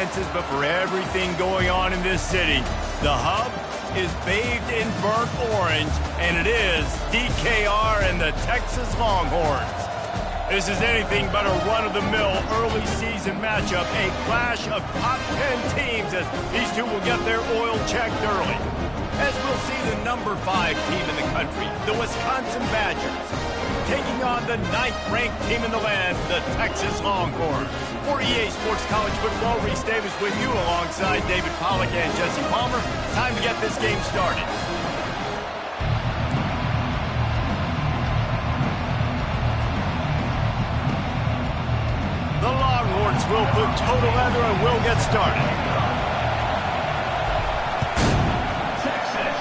defenses, but for everything going on in this city. The hub is bathed in burnt orange, and it is DKR and the Texas Longhorns. This is anything but a run-of-the-mill early season matchup, a clash of top 10 teams as these two will get their oil checked early. As we'll see the number 5 team in the country, the Wisconsin Badgers, taking on the 9th-ranked team in the land, the Texas Longhorns. For EA Sports College Football, Reese Davis with you alongside David Pollack and Jesse Palmer. Time to get this game started. The Longhorns will put total leather and will get started. Texas.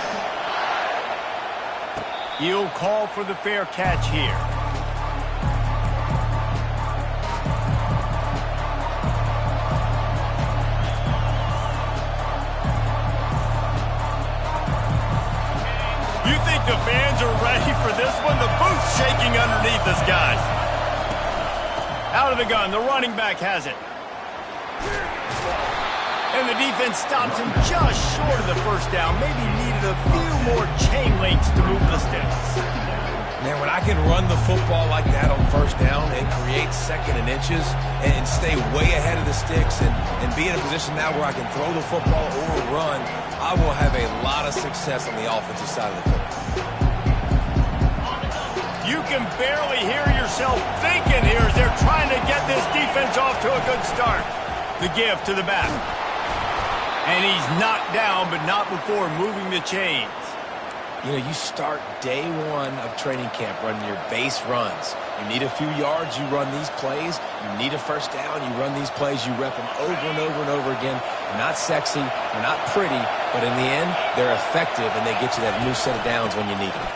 He'll call for the fair catch here. You think the fans are ready for this one? The booth's shaking underneath us, guys. Out of the gun, the running back has it. And the defense stops him just short of the first down. Maybe needed a few more chain links to move the sticks. Man, when I can run the football like that on first down and create second and inches and stay way ahead of the sticks and be in a position now where I can throw the football or run, I will have a lot of success on the offensive side of the football. You can barely hear yourself thinking here as they're trying to get this defense off to a good start. The give to the back. And he's knocked down, but not before moving the chains. You know, you start day one of training camp running your base runs. You need a few yards, you run these plays. You need a first down, you run these plays. You rep them over and over and over again. They're not sexy, they're not pretty, but in the end, they're effective, and they get you that new set of downs when you need them.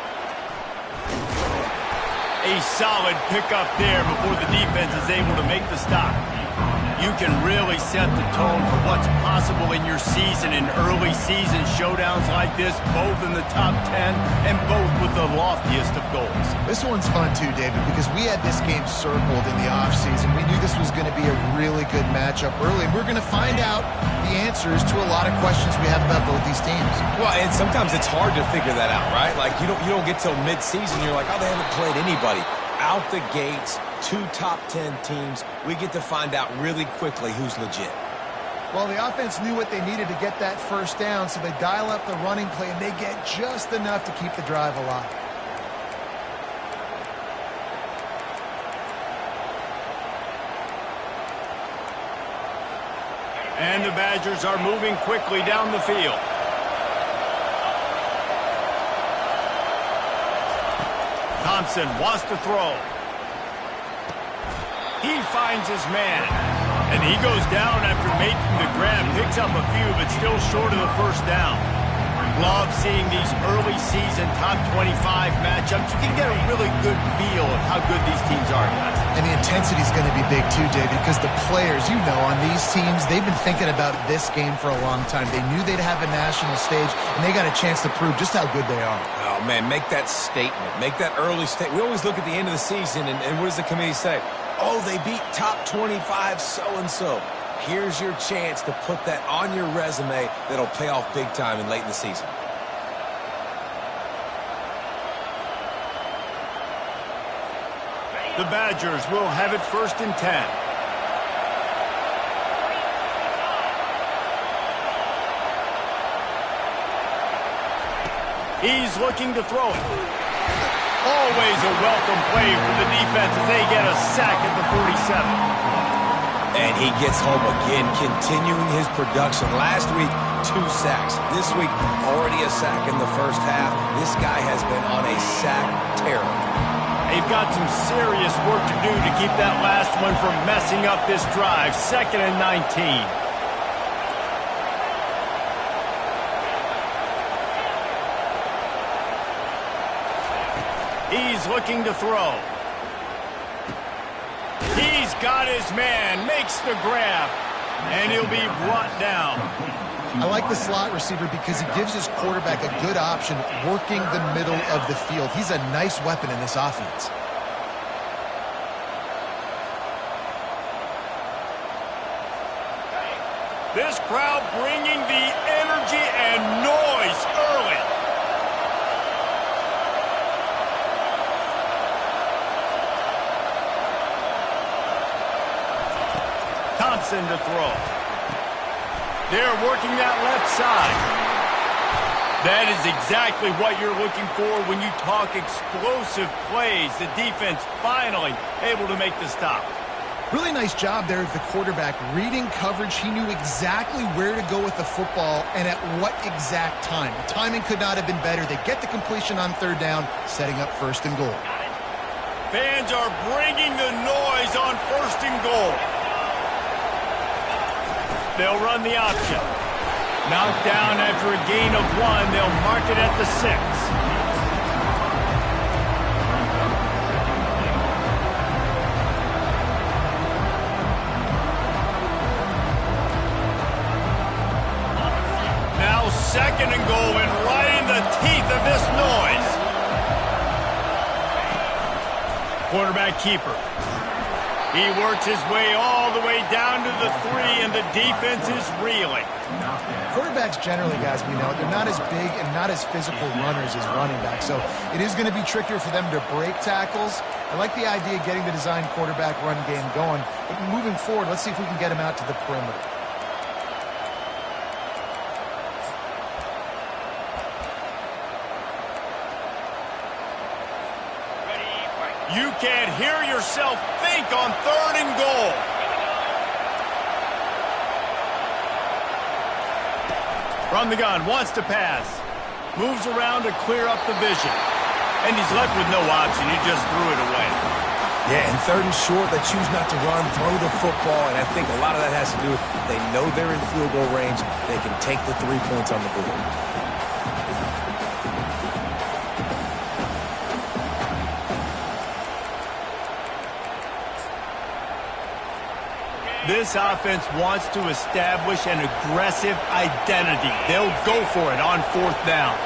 A solid pickup there before the defense is able to make the stop. You can really set the tone for what's possible in your season in early season showdowns like this, both in the top 10 and both with the loftiest of goals. This one's fun too, David, because we had this game circled in the offseason. We knew this was going to be a really good matchup early, and we're going to find out the answers to a lot of questions we have about both these teams. Well, and sometimes it's hard to figure that out, right? Like, you don't get till mid-season, you're like, oh, they haven't played anybody. Out the gates, 2 top 10 teams, we get to find out really quickly who's legit. Well, the offense knew what they needed to get that first down, so they dial up the running play, and they get just enough to keep the drive alive. And the Badgers are moving quickly down the field. Thompson wants to throw. He finds his man. And he goes down after making the grab. Picks up a few, but still short of the first down. Love seeing these early season top 25 matchups. You can get a really good feel of how good these teams are, guys. And the intensity is going to be big too, David, because the players, you know, on these teams, they've been thinking about this game for a long time. They knew they'd have a national stage, and they got a chance to prove just how good they are. Oh, man, make that statement. Make that early statement. We always look at the end of the season, and what does the committee say? Oh, they beat top 25 so-and-so. Here's your chance to put that on your resume that'll pay off big time and late in the season. The Badgers will have it 1st and 10. He's looking to throw it. Always a welcome play for the defense as they get a sack at the 47. And he gets home again, continuing his production. Last week, 2 sacks. This week, already a sack in the first half. This guy has been on a sack tear. They've got some serious work to do to keep that last one from messing up this drive. 2nd and 19. He's looking to throw. He's got his man, makes the grab, and he'll be brought down. I like the slot receiver because he gives his quarterback a good option working the middle of the field. He's a nice weapon in this offense. This crowd bringing the energy and noise early. Thompson to throw. They're working that left side. That is exactly what you're looking for when you talk explosive plays. The defense finally able to make the stop. Really nice job there of the quarterback. Reading coverage, he knew exactly where to go with the football and at what exact time. The timing could not have been better. They get the completion on third down, setting up first and goal. Fans are bringing the noise on first and goal. They'll run the option. Knocked down after a gain of 1. They'll mark it at the 6. Second and goal, and right in the teeth of this noise. Quarterback keeper. He works his way all the way down to the 3, and the defense is reeling. Quarterbacks generally, guys, we know, they're not as big and not as physical runners as running backs, so it is going to be trickier for them to break tackles. I like the idea of getting the design quarterback run game going, but moving forward, let's see if we can get him out to the perimeter. You can't hear yourself think on third and goal. From the gun, wants to pass. Moves around to clear up the vision. And he's left with no option. He just threw it away. Yeah, and third and short, they choose not to run, throw the football, and I think a lot of that has to do with they know they're in field goal range. They can take the 3 points on the board. This offense wants to establish an aggressive identity. They'll go for it on fourth down.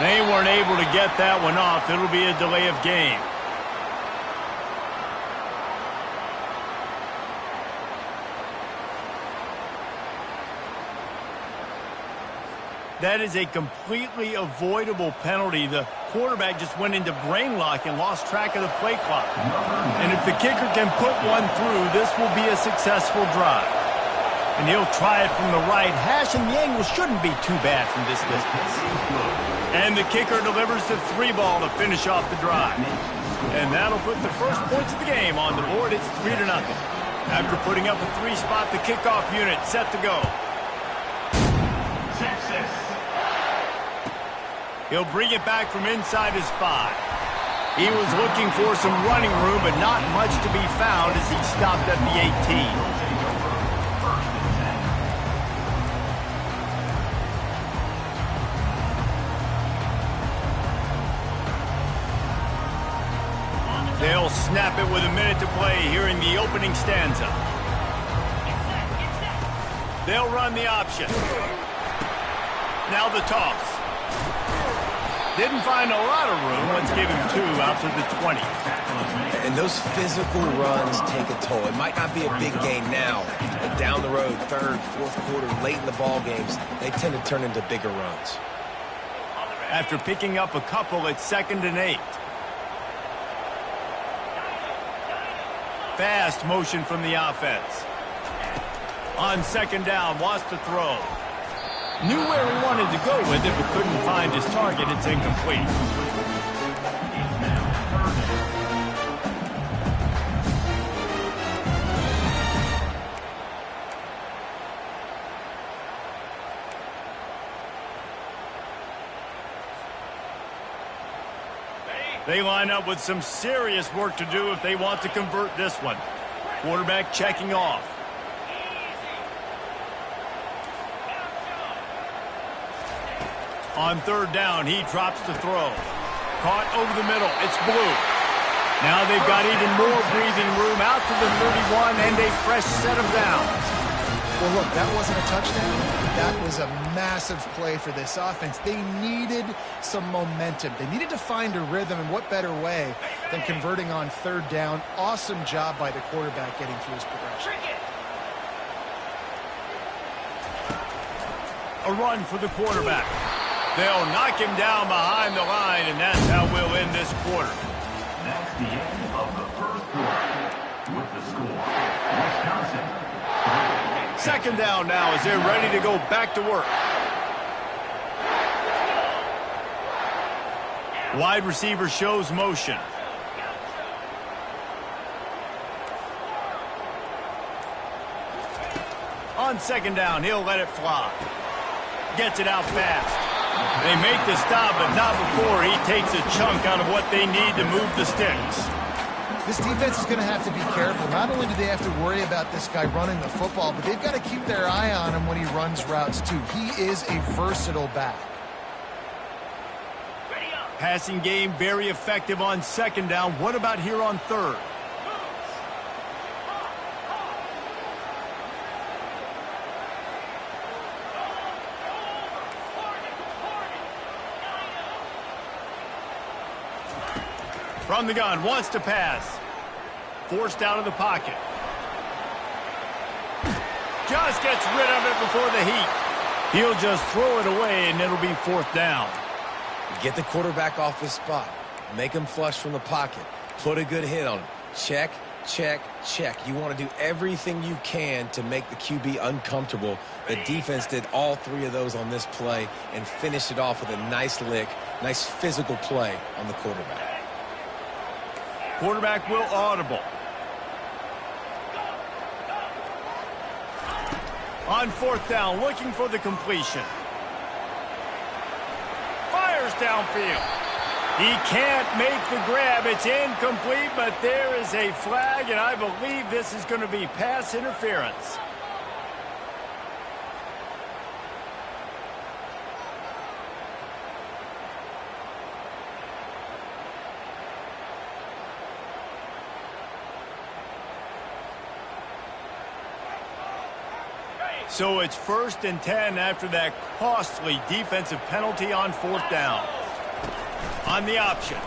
They weren't able to get that one off. It'll be a delay of game. That is a completely avoidable penalty. The quarterback just went into brain lock and lost track of the play clock. And if the kicker can put one through, this will be a successful drive. And he'll try it from the right hash, and the angle shouldn't be too bad from this distance. And the kicker delivers the 3 ball to finish off the drive. And that'll put the first points of the game on the board. It's 3-0. After putting up a 3 spot, the kickoff unit set to go. He'll bring it back from inside his 5. He was looking for some running room, but not much to be found as he stopped at the 18. They'll snap it with a minute to play here in the opening stanza. They'll run the option. Now the toss. Didn't find a lot of room. Let's give him 2 out to the 20. And those physical runs take a toll. It might not be a big gain now, but down the road, third, fourth quarter, late in the ball games, they tend to turn into bigger runs. After picking up a couple, it's 2nd and 8. Fast motion from the offense. On 2nd down, wants to throw. Knew where he wanted to go with it, but couldn't find his target. It's incomplete. They line up with some serious work to do if they want to convert this one. Quarterback checking off. On 3rd down, he drops the throw. Caught over the middle. It's Blue. Now they've got even more breathing room out to the 31 and a fresh set of downs. Well, look, that wasn't a touchdown. That was a massive play for this offense. They needed some momentum. They needed to find a rhythm, and what better way than converting on third down. Awesome job by the quarterback getting through his progression. A run for the quarterback. They'll knock him down behind the line, and that's how we'll end this quarter. That's the end of the first quarter. With the score, Wisconsin. Second down now as they're ready to go back to work. Wide receiver shows motion. On second down, he'll let it fly. Gets it out fast. They make the stop, but not before he takes a chunk out of what they need to move the sticks. This defense is going to have to be careful. Not only do they have to worry about this guy running the football, but they've got to keep their eye on him when he runs routes too. He is a versatile back. Passing game very effective on second down. What about here on third? From the gun, wants to pass. Forced out of the pocket. Just gets rid of it before the heat. He'll just throw it away, and it'll be fourth down. Get the quarterback off his spot. Make him flush from the pocket. Put a good hit on him. Check, check, check. You want to do everything you can to make the QB uncomfortable. The defense did all three of those on this play and finished it off with a nice lick, nice physical play on the quarterback. Quarterback will audible. On fourth down, looking for the completion. Fires downfield. He can't make the grab. It's incomplete, but there is a flag, and I believe this is going to be pass interference. So it's 1st and 10 after that costly defensive penalty on fourth down. On the option.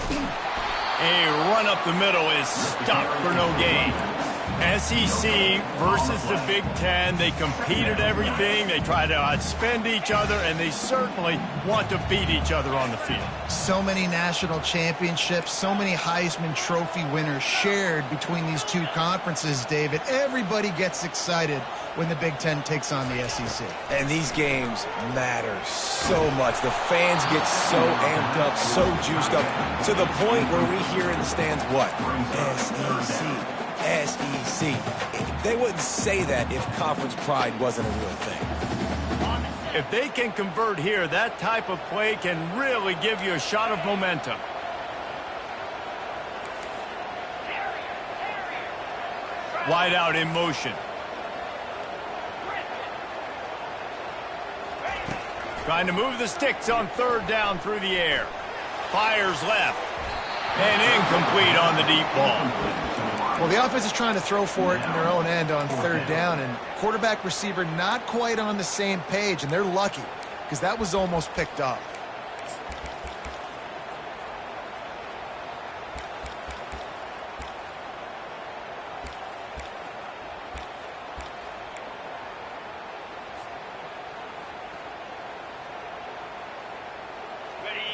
A run up the middle is stopped for no gain. SEC versus the Big Ten. They compete at everything. They try to outspend each other, and they certainly want to beat each other on the field. So many national championships, so many Heisman Trophy winners shared between these two conferences, David. Everybody gets excited when the Big Ten takes on the SEC. And these games matter so much. The fans get so amped up, so juiced up, to the point where we hear in the stands what? SEC. SEC. They wouldn't say that if conference pride wasn't a real thing. If they can convert here, that type of play can really give you a shot of momentum. Wide out in motion. Trying to move the sticks on third down through the air. Fires left. And incomplete on the deep ball. Well, the offense is trying to throw for it in their own end on third down, and quarterback receiver not quite on the same page, and they're lucky because that was almost picked up.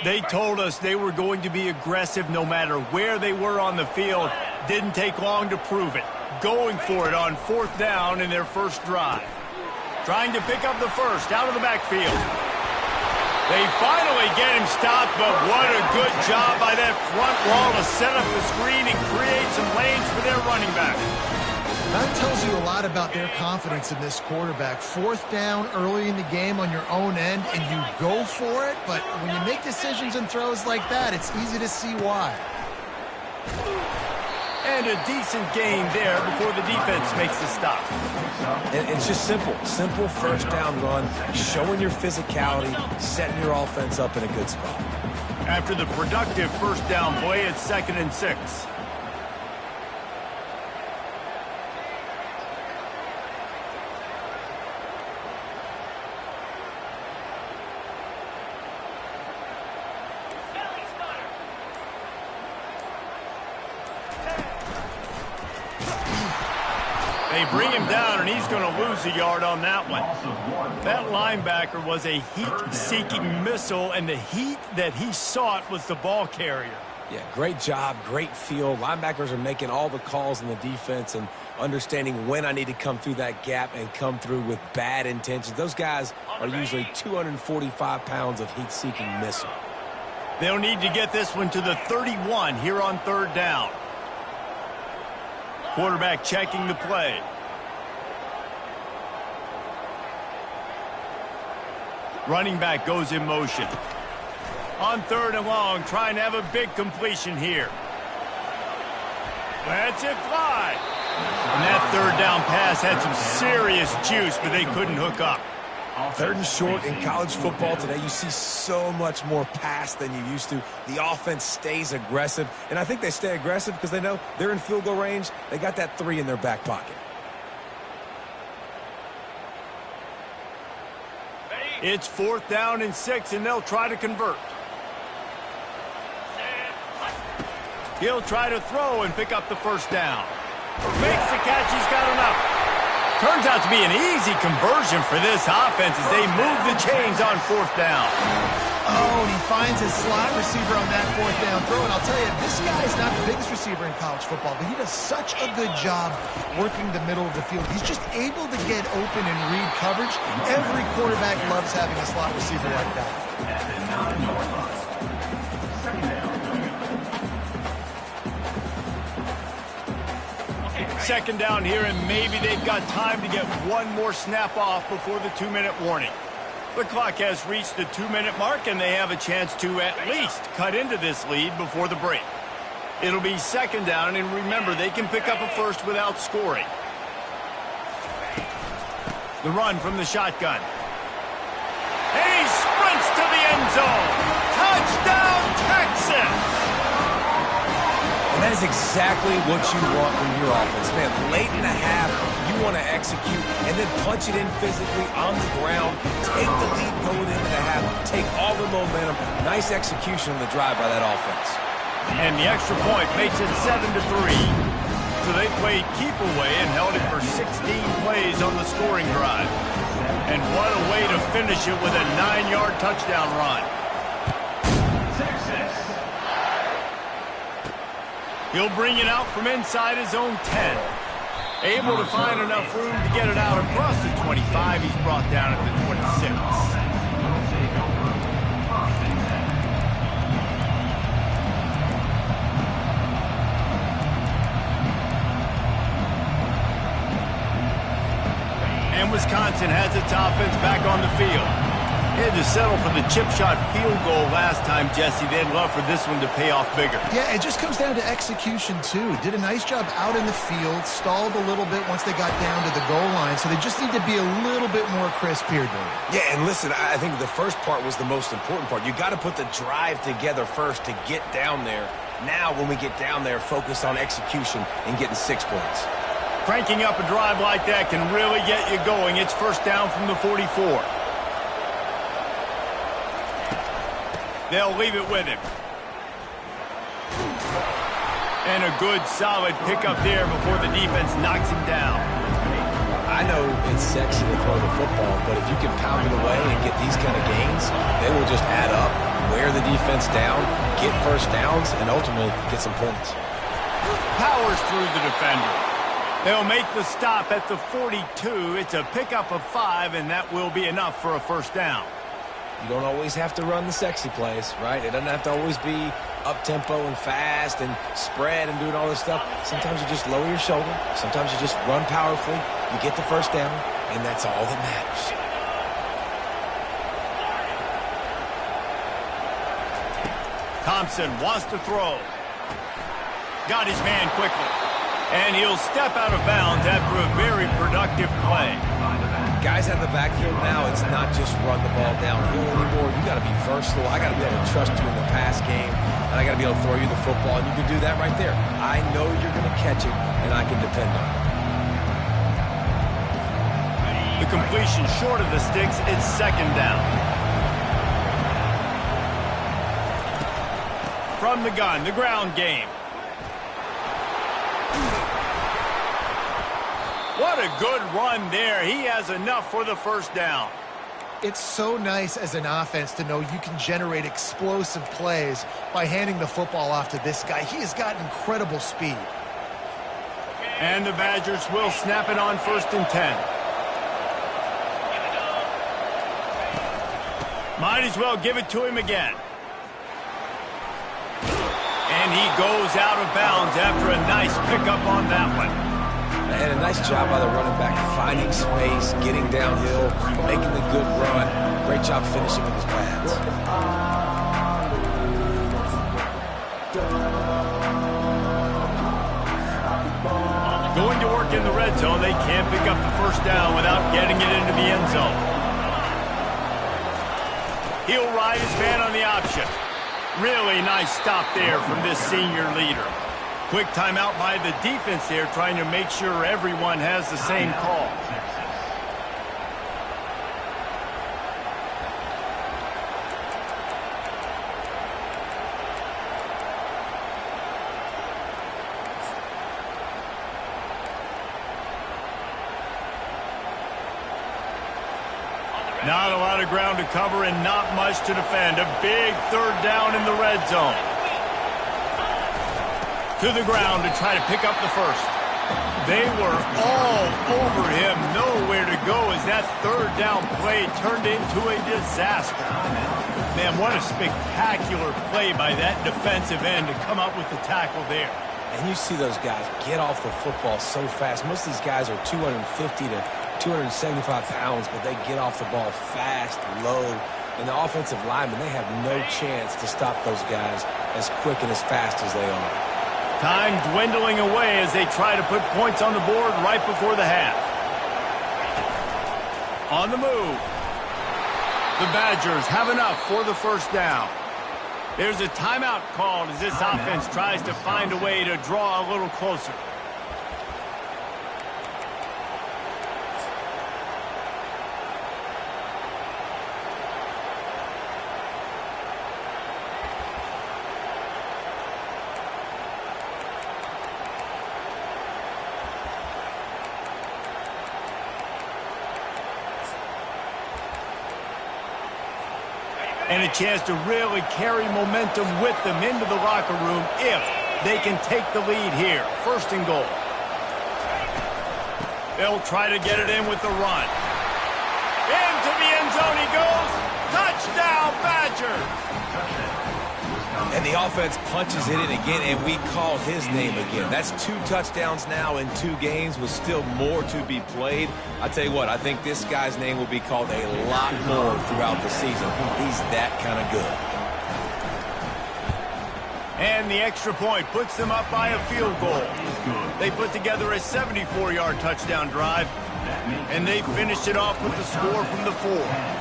They told us they were going to be aggressive no matter where they were on the field. Didn't take long to prove it. Going for it on fourth down in their first drive. Trying to pick up the first out of the backfield. They finally get him stopped, but what a good job by that front wall to set up the screen and create some lanes for their running back. That tells you a lot about their confidence in this quarterback. Fourth down early in the game on your own end, and you go for it, but when you make decisions and throws like that, it's easy to see why. And a decent gain there before the defense makes the stop. And it's just simple. Simple first down run, showing your physicality, setting your offense up in a good spot. After the productive first down play, it's 2nd and 6. They bring him down, and he's going to lose a yard on that one. That linebacker was a heat-seeking missile, and the heat that he sought was the ball carrier. Yeah, great job, great feel. Linebackers are making all the calls in the defense and understanding when I need to come through that gap and come through with bad intentions. Those guys are usually 245 pounds of heat-seeking missile. They'll need to get this one to the 31 here on third down. Quarterback checking the play. Running back goes in motion. On third and long, trying to have a big completion here. Lets it fly. And that third down pass had some serious juice, but they couldn't hook up. Third and short in college football today, you see so much more pass than you used to. The offense stays aggressive, and I think they stay aggressive because they know they're in field goal range. They got that 3 in their back pocket. It's 4th down and 6, and they'll try to convert. He'll try to throw and pick up the first down. Makes the catch, he's got enough. Turns out to be an easy conversion for this offense as they move the chains on 4th down. Oh, and he finds his slot receiver on that 4th down throw. And I'll tell you, this guy is not the biggest receiver in college football, but he does such a good job working the middle of the field. He's just able to get open and read coverage. Every quarterback loves having a slot receiver like that. Second down here, and maybe they've got time to get one more snap off before the 2-minute warning. The clock has reached the 2-minute mark, and they have a chance to at least cut into this lead before the break. It'll be second down, and remember, they can pick up a first without scoring. The run from the shotgun. And he sprints to the end zone. Touchdown, Texas! And that is exactly what you want from your offense. Man, late in the half, you want to execute and then punch it in physically on the ground. Take the lead going into the half. Take all the momentum. Nice execution on the drive by that offense. And the extra point makes it 7-3. So they played keep away and held it for 16 plays on the scoring drive. And what a way to finish it with a 9-yard touchdown run. He'll bring it out from inside his own 10. Able to find enough room to get it out across the 25. He's brought down at the 26. And Wisconsin has its offense back on the field. They had to settle for the chip shot field goal last time, Jesse. They'd love for this one to pay off bigger. Yeah, it just comes down to execution, too. Did a nice job out in the field, stalled a little bit once they got down to the goal line, so they just need to be a little bit more crisp here, dude. Yeah, and listen, I think the first part was the most important part. You got to put the drive together first to get down there. Now, when we get down there, focus on execution and getting 6 points. Cranking up a drive like that can really get you going. It's first down from the 44. They'll leave it with him. And a good, solid pickup there before the defense knocks him down. I know it's sexy to throw the football, but if you can pound it away and get these kind of gains, they will just add up, wear the defense down, get first downs, and ultimately get some points. Powers through the defender. They'll make the stop at the 42. It's a pickup of 5, and that will be enough for a first down. You don't always have to run the sexy plays, right? It doesn't have to always be up-tempo and fast and spread and doing all this stuff. Sometimes you just lower your shoulder. Sometimes you just run powerfully. You get the first down, and that's all that matters. Thompson wants to throw. Got his man quickly. And he'll step out of bounds after a very productive play. Guys out of the backfield now, it's not just run the ball downhill anymore. You got to be versatile. I got to be able to trust you in the pass game, and I got to be able to throw you the football, and you can do that right there. I know you're going to catch it, and I can depend on it. The completion short of the sticks, it's second down. From the gun, the ground game. a good run there. He has enough for the first down. It's so nice as an offense to know you can generate explosive plays by handing the football off to this guy. He has got incredible speed. And the Badgers will snap it on 1st and 10. Might as well give it to him again. And he goes out of bounds after a nice pickup on that one. And a nice job by the running back, finding space, getting downhill, making the good run. Great job finishing with his pads. Going to work in the red zone. They can't pick up the first down without getting it into the end zone. He'll ride his man on the option. Really nice stop there from this senior leader. Quick timeout by the defense there, trying to make sure everyone has the same call. Not a lot of ground to cover and not much to defend. A big 3rd down in the red zone. To the ground to try to pick up the first. They were all over him. Nowhere to go as that 3rd down play turned into a disaster. Man, what a spectacular play by that defensive end to come up with the tackle there. And you see those guys get off the football so fast. Most of these guys are 250 to 275 pounds, but they get off the ball fast, low. And the offensive linemen, they have no chance to stop those guys as quick and as fast as they are. Time dwindling away as they try to put points on the board right before the half. On the move. The Badgers have enough for the first down. There's a timeout called as this offense tries to find a way to draw a little closer. And a chance to really carry momentum with them into the locker room if they can take the lead here. 1st and goal. They'll try to get it in with the run. Into the end zone he goes. Touchdown, Badgers! And the offense punches it in again, and we call his name again. That's 2 touchdowns now in 2 games with still more to be played. I tell you what, I think this guy's name will be called a lot more throughout the season. He's that kind of good. And the extra point puts them up by a field goal. They put together a 74-yard touchdown drive, and they finished it off with the score from the 4.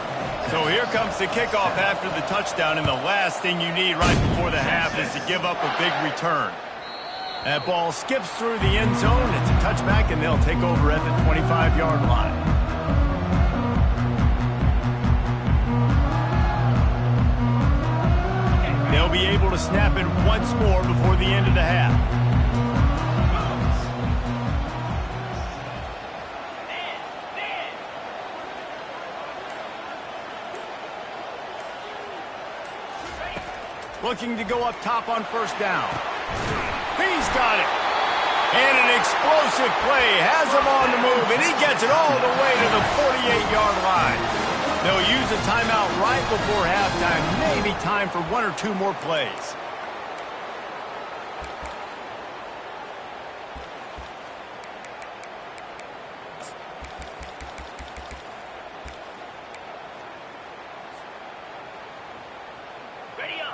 So here comes the kickoff after the touchdown, and the last thing you need right before the half is to give up a big return. That ball skips through the end zone. It's a touchback, and they'll take over at the 25-yard line. They'll be able to snap it once more before the end of the half. Looking to go up top on 1st down. He's got it. And an explosive play has him on the move, and he gets it all the way to the 48-yard line. They'll use a timeout right before halftime. Maybe time for 1 or 2 more plays.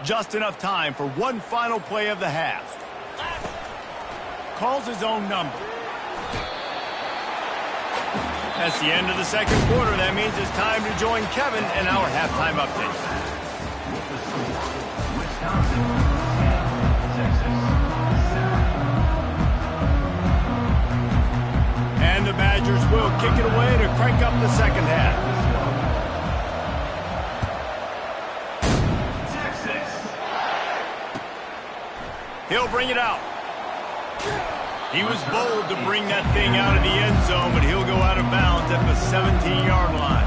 Just enough time for one final play of the half. Calls his own number. That's the end of the 2nd quarter. That means it's time to join Kevin in our halftime update. And the Badgers will kick it away to crank up the 2nd half. He'll bring it out. He was bold to bring that thing out of the end zone, but he'll go out of bounds at the 17-yard line.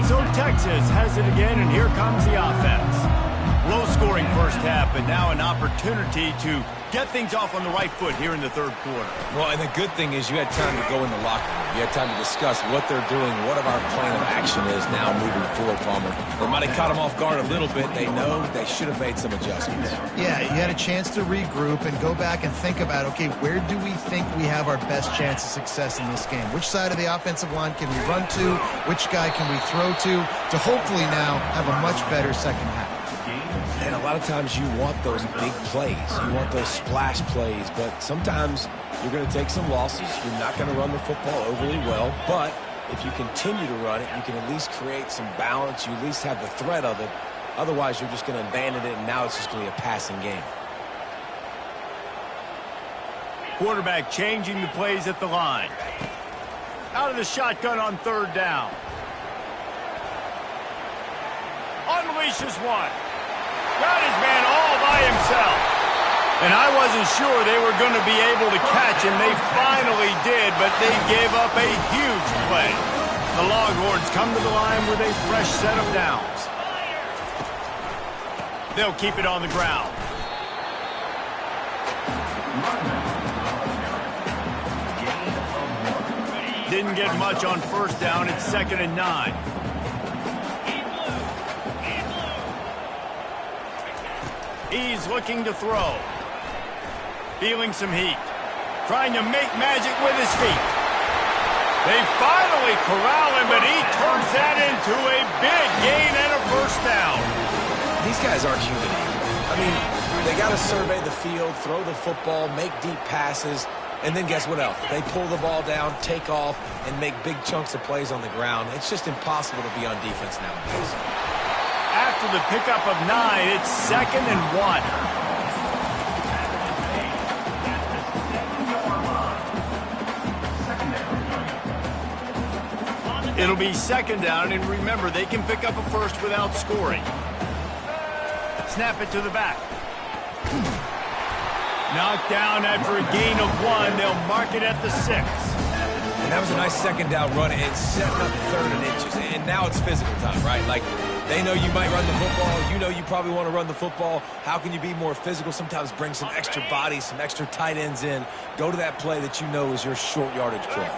So Texas has it again, and here comes the offense. Low-scoring first half, but now an opportunity to get things off on the right foot here in the third quarter. Well, and the good thing is you had time to go in the locker room. You had time to discuss what they're doing, what our plan of action is now moving forward, Palmer. They might have caught them off guard a little bit. They know they should have made some adjustments. Yeah, you had a chance to regroup and go back and think about, okay, where do we think we have our best chance of success in this game? Which side of the offensive line can we run to? Which guy can we throw to hopefully now have a much better second half? And a lot of times you want those big plays. You want those splash plays. But sometimes you're going to take some losses. You're not going to run the football overly well. But if you continue to run it, you can at least create some balance. You at least have the threat of it. Otherwise, you're just going to abandon it, and now it's just going to be a passing game. Quarterback changing the plays at the line. Out of the shotgun on third down. Unleashes one. Got his man all by himself. And I wasn't sure they were going to be able to catch him. They finally did, but they gave up a huge play. The Longhorns come to the line with a fresh set of downs. They'll keep it on the ground. Didn't get much on first down. It's 2nd and 9. He's looking to throw. Feeling some heat. Trying to make magic with his feet. They finally corral him, but he turns that into a big gain and a first down. These guys aren't human. I mean, they got to survey the field, throw the football, make deep passes, and then guess what else? They pull the ball down, take off, and make big chunks of plays on the ground. It's just impossible to be on defense nowadays. After the pickup of 9, it's 2nd and 1. It'll be 2nd down, and remember, they can pick up a first without scoring. Snap it to the back. Knocked down after a gain of 1. They'll mark it at the 6. And that was a nice 2nd down run, and setting up 3rd and inches. And now it's physical time, right? Like, they know you might run the football. You know you probably want to run the football. How can you be more physical? Sometimes bring some extra bodies, some extra tight ends in. Go to that play that you know is your short yardage play.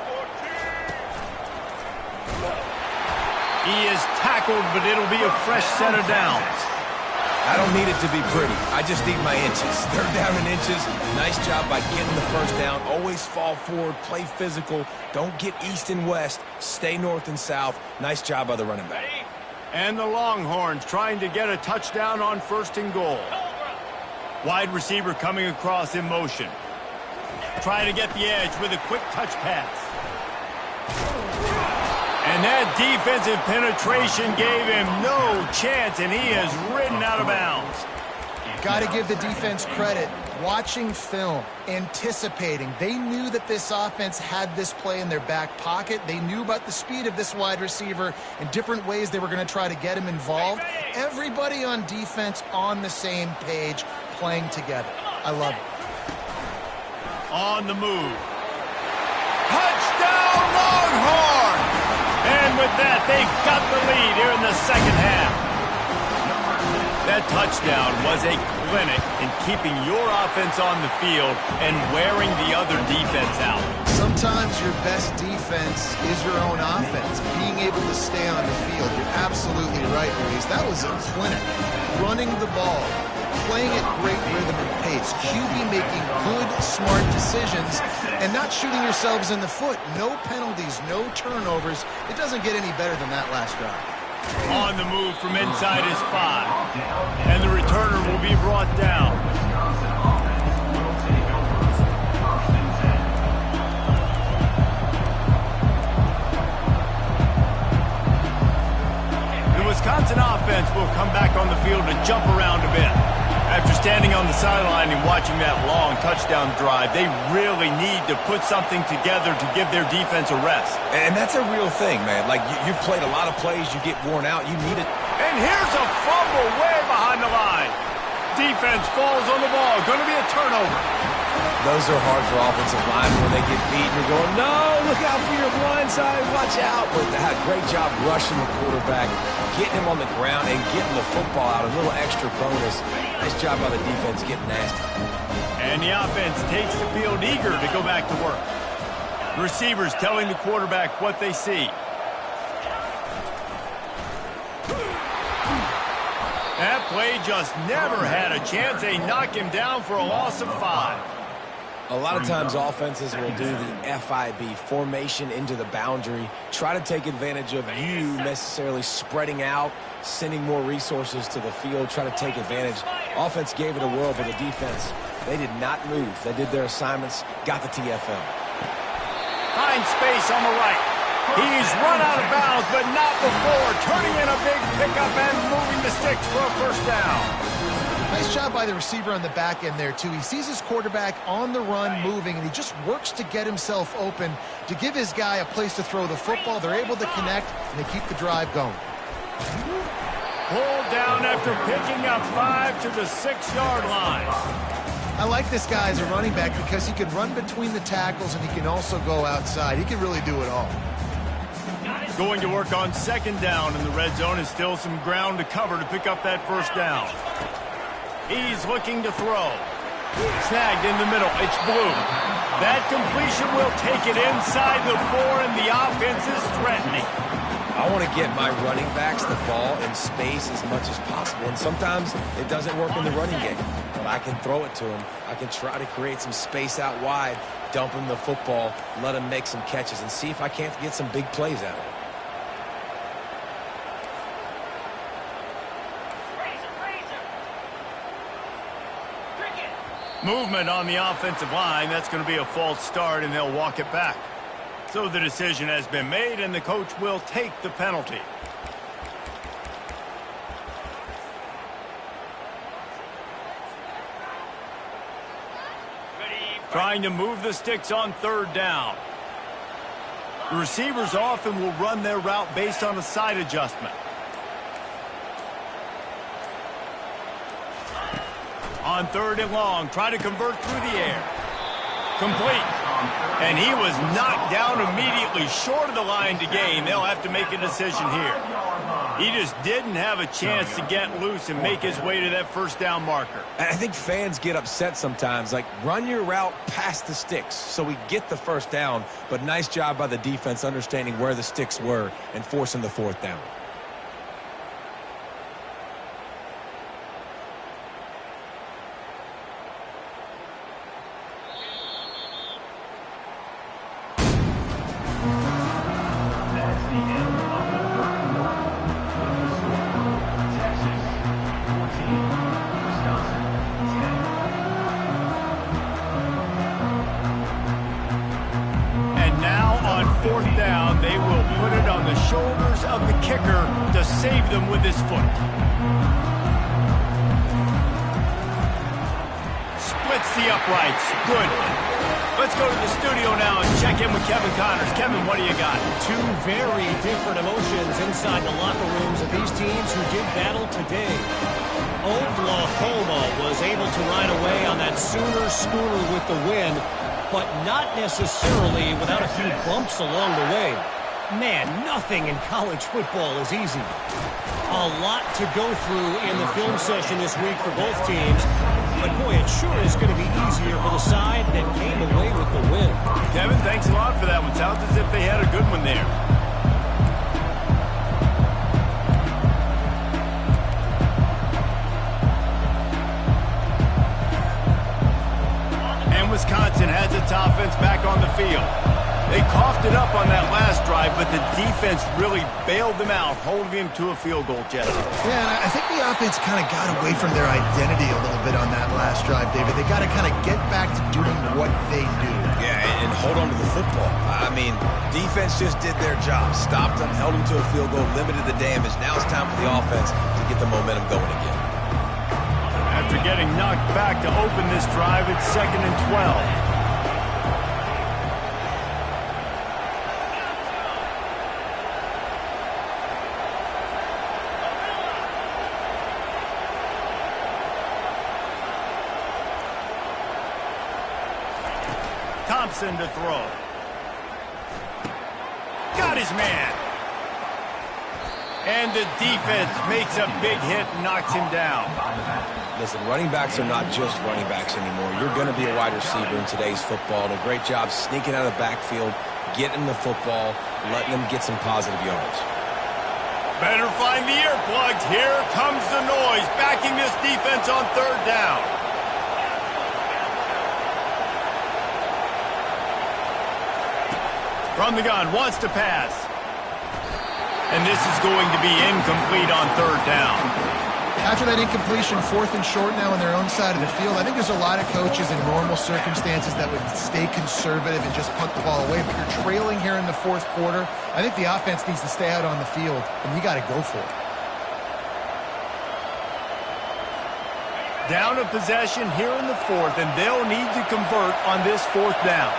He is tackled, but it'll be a fresh set of downs. I don't need it to be pretty. I just need my inches. 3rd down and inches. Nice job by getting the first down. Always fall forward. Play physical. Don't get east and west. Stay north and south. Nice job by the running back. And the Longhorns trying to get a touchdown on 1st and goal. Wide receiver coming across in motion. Trying to get the edge with a quick touch pass. And that defensive penetration gave him no chance, and he is ridden out of bounds. Got to give the defense credit. Watching film, anticipating. They knew that this offense had this play in their back pocket. They knew about the speed of this wide receiver and different ways they were going to try to get him involved. Everybody on defense on the same page, playing together. I love it. On the move. Touchdown, Longhorns! And with that, they got the lead here in the second half. That touchdown was a clinic in keeping your offense on the field and wearing the other defense out. Sometimes your best defense is your own offense, being able to stay on the field. You're absolutely right, Luis. That was a clinic. Running the ball, playing at great rhythm and pace, QB making good, smart decisions, and not shooting yourselves in the foot. No penalties, no turnovers. It doesn't get any better than that last drive. On the move from inside his 5. And the returner will be brought down. The Wisconsin offense will come back on the field to jump around a bit. After standing on the sideline and watching that long touchdown drive, they really need to put something together to give their defense a rest. And that's a real thing, man. Like, you've played a lot of plays, you get worn out, you need it. And here's a fumble way behind the line. Defense falls on the ball. Going to be a turnover. Those are hard for offensive linemen when they get beat and you're going, no, look out for your blind side, watch out. But they had a great job rushing the quarterback, getting him on the ground and getting the football out, a little extra bonus. Nice job by the defense getting nasty. And the offense takes the field eager to go back to work. The receivers telling the quarterback what they see. That play just never had a chance. They knock him down for a loss of 5. A lot of times offenses will do the FIB, formation into the boundary, try to take advantage of you necessarily spreading out, sending more resources to the field, try to take advantage. Offense gave it a whirl, but the defense, they did not move. They did their assignments, got the TFL. Find space on the right. He's run out of bounds, but not before turning in a big pickup and moving the sticks for a first down. Nice job by the receiver on the back end there, too. He sees his quarterback on the run moving, and he just works to get himself open to give his guy a place to throw the football. They're able to connect, and they keep the drive going. Pulled down after picking up 5 to the 6-yard line. I like this guy as a running back because he can run between the tackles, and he can also go outside. He can really do it all. Going to work on second down in the red zone, and still some ground to cover to pick up that first down. He's looking to throw. Snagged in the middle. It's Blue. That completion will take it inside the 4, and the offense is threatening. I want to get my running backs the ball in space as much as possible, and sometimes it doesn't work in the running game. But I can throw it to him. I can try to create some space out wide, dump him the football, let him make some catches, and see if I can't get some big plays out of it. Movement on the offensive line. That's going to be a false start, and they'll walk it back. So the decision has been made, and the coach will take the penalty. Trying to move the sticks on third down. The receivers often will run their route based on a side adjustment. On third and long, try to convert through the air. Complete. And he was knocked down immediately short of the line to gain. They'll have to make a decision here. He just didn't have a chance to get loose and make his way to that first down marker. I think fans get upset sometimes, like run your route past the sticks so we get the first down, but nice job by the defense understanding where the sticks were and forcing the fourth down. Fourth down, they will put it on the shoulders of the kicker to save them with his foot. Splits the uprights. Good. Let's go to the studio now and check in with Kevin Connors. Kevin, what do you got? Two very different emotions inside the locker rooms of these teams who did battle today. Oklahoma was able to ride away on that Sooner schooner with the win, but not necessarily without a few bumps along the way. Man, nothing in college football is easy. A lot to go through in the film session this week for both teams, but boy, it sure is going to be easier for the side that came away with the win. Kevin, thanks a lot for that one. Sounds as if they had a good one there. Wisconsin has its offense back on the field. They coughed it up on that last drive, but the defense really bailed them out, holding them to a field goal, Jesse. Yeah, and I think the offense kind of got away from their identity a little bit on that last drive, David. They got to kind of get back to doing what they do. Yeah, and hold on to the football. I mean, defense just did their job. Stopped them, held them to a field goal, limited the damage. Now it's time for the offense to get the momentum going again. After getting knocked back to open this drive, it's 2nd and 12. Thompson to throw. Got his man. And the defense makes a big hit and knocks him down. Listen, running backs are not just running backs anymore. You're going to be a wide receiver in today's football. And a great job sneaking out of the backfield, getting the football, letting them get some positive yards. Better find the earplugs. Here comes the noise, backing this defense on third down. From the gun, wants to pass. And this is going to be incomplete on third down. After that incompletion, 4th and short now on their own side of the field, I think there's a lot of coaches in normal circumstances that would stay conservative and just punt the ball away. But you're trailing here in the 4th quarter. I think the offense needs to stay out on the field, and you got to go for it. Down a possession here in the 4th, and they'll need to convert on this 4th down.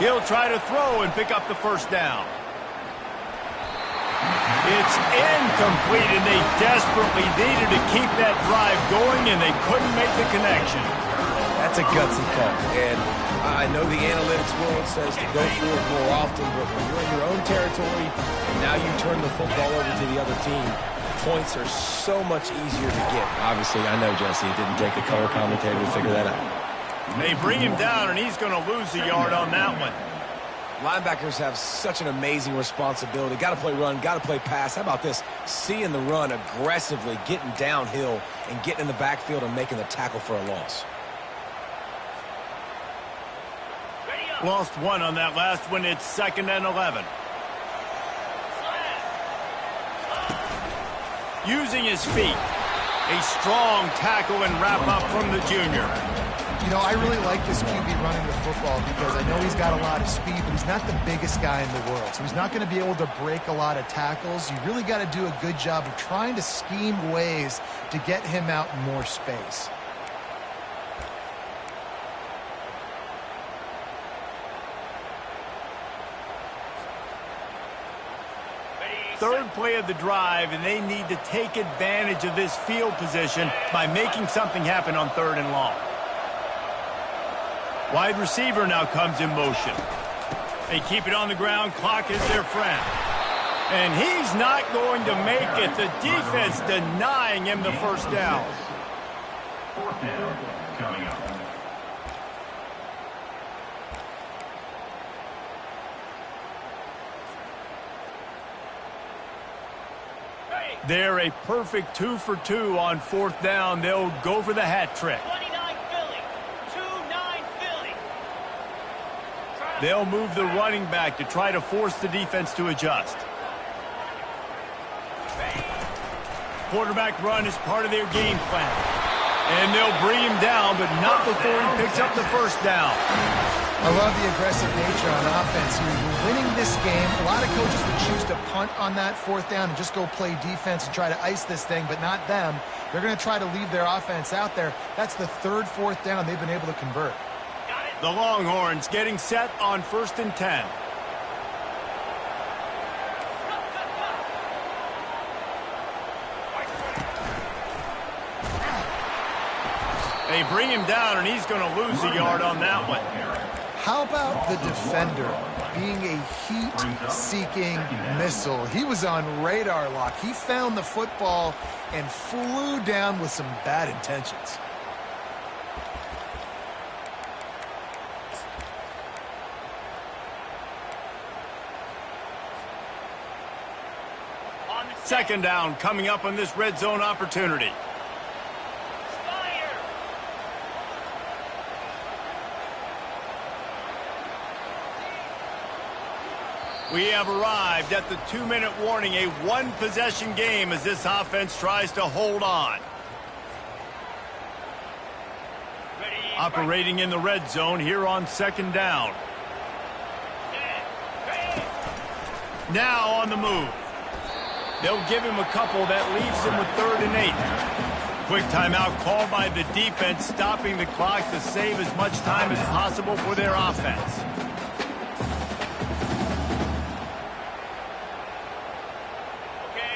He'll try to throw and pick up the first down. It's incomplete, and they desperately needed to keep that drive going, and they couldn't make the connection. That's a gutsy call. And I know the analytics world says to go for it more often, but when you're in your own territory and now you turn the football over to the other team, points are so much easier to get. Obviously, I know, Jesse, it didn't take a color commentator to figure that out. They bring him down, and he's going to lose a yard on that one. Linebackers have such an amazing responsibility. Got to play run, got to play pass. How about this? Seeing the run aggressively, getting downhill, and getting in the backfield and making the tackle for a loss. Lost one on that last one. It's 2nd and 11. Using his feet. A strong tackle and wrap up from the junior. You know, I really like this QB running the football because I know he's got a lot of speed, but he's not the biggest guy in the world. So he's not going to be able to break a lot of tackles. You really got to do a good job of trying to scheme ways to get him out in more space. Third play of the drive, and they need to take advantage of this field position by making something happen on 3rd and long. Wide receiver now comes in motion. They keep it on the ground. Clock is their friend. And he's not going to make it. The defense denying him the first down. 4th down coming up. They're a perfect 2 for 2 on 4th down. They'll go for the hat trick. 29 Philly. 2-9 Philly. They'll move the running back to try to force the defense to adjust. Quarterback run is part of their game plan. And they'll bring him down, but not before he picks up the first down. I love the aggressive nature on offense here. You're winning this game. A lot of coaches would choose to punt on that 4th down and just go play defense and try to ice this thing, but not them. They're going to try to leave their offense out there. That's the 3rd, 4th down they've been able to convert. The Longhorns getting set on 1st and 10. They bring him down, and he's going to lose a yard on that one. How about the defender being a heat-seeking missile? He was on radar lock. He found the football and flew down with some bad intentions. Second down coming up on this red zone opportunity. We have arrived at the 2-minute warning, a one-possession game as this offense tries to hold on. Operating in the red zone here on 2nd down. Now on the move. They'll give him a couple that leaves him with 3rd and 8. Quick timeout called by the defense, stopping the clock to save as much time as possible for their offense.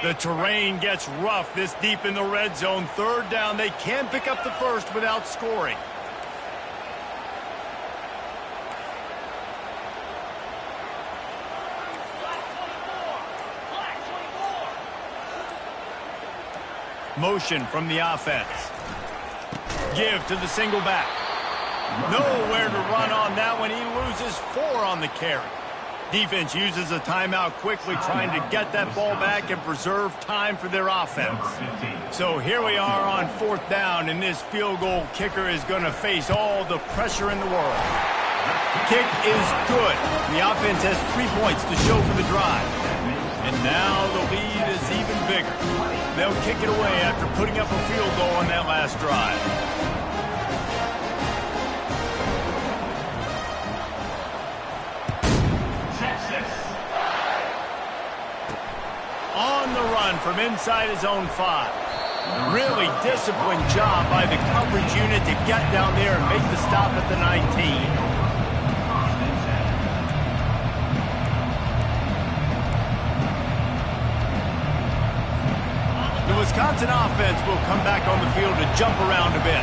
The terrain gets rough this deep in the red zone. Third down, they can pick up the first without scoring. Motion from the offense. Give to the single back. Nowhere to run on that one. He loses 4 on the carry. Defense uses a timeout quickly, trying to get that ball back and preserve time for their offense. So here we are on 4th down, and this field goal kicker is going to face all the pressure in the world. Kick is good. The offense has 3 points to show for the drive. And now the lead is even bigger. They'll kick it away after putting up a field goal on that last drive. On the run from inside his own 5. Really disciplined job by the coverage unit to get down there and make the stop at the 19. The Wisconsin offense will come back on the field to jump around a bit.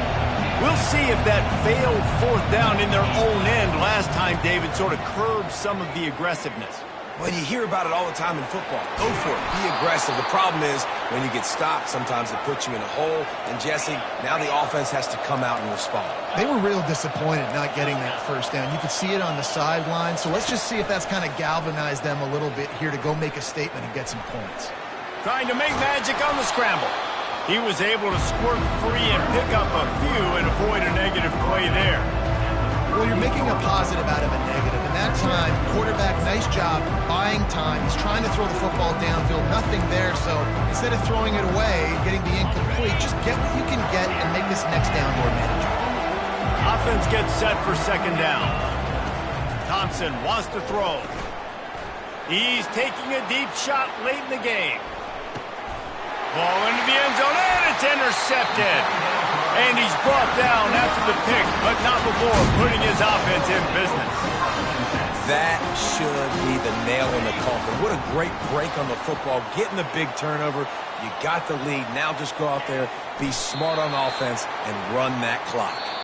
We'll see if that failed 4th down in their own end last time, David, sort of curbed some of the aggressiveness. Well, you hear about it all the time in football. Go for it. Be aggressive. The problem is when you get stopped, sometimes it puts you in a hole. And, Jesse, now the offense has to come out and respond. They were real disappointed not getting that first down. You could see it on the sideline. So let's just see if that's kind of galvanized them a little bit here to go make a statement and get some points. Trying to make magic on the scramble. He was able to squirt free and pick up a few and avoid a negative play there. Well, you're making a positive out of a negative. And that time, quarterback, nice job buying time. He's trying to throw the football downfield. Nothing there. So instead of throwing it away, getting the incomplete, just get what you can get and make this next down more manageable. Offense gets set for 2nd down. Thompson wants to throw. He's taking a deep shot late in the game. Ball into the end zone, and it's intercepted. And he's brought down after the pick, but not before putting his offense in business. That should be the nail in the coffin. What a great break on the football, getting the big turnover. You got the lead. Now just go out there, be smart on offense, and run that clock.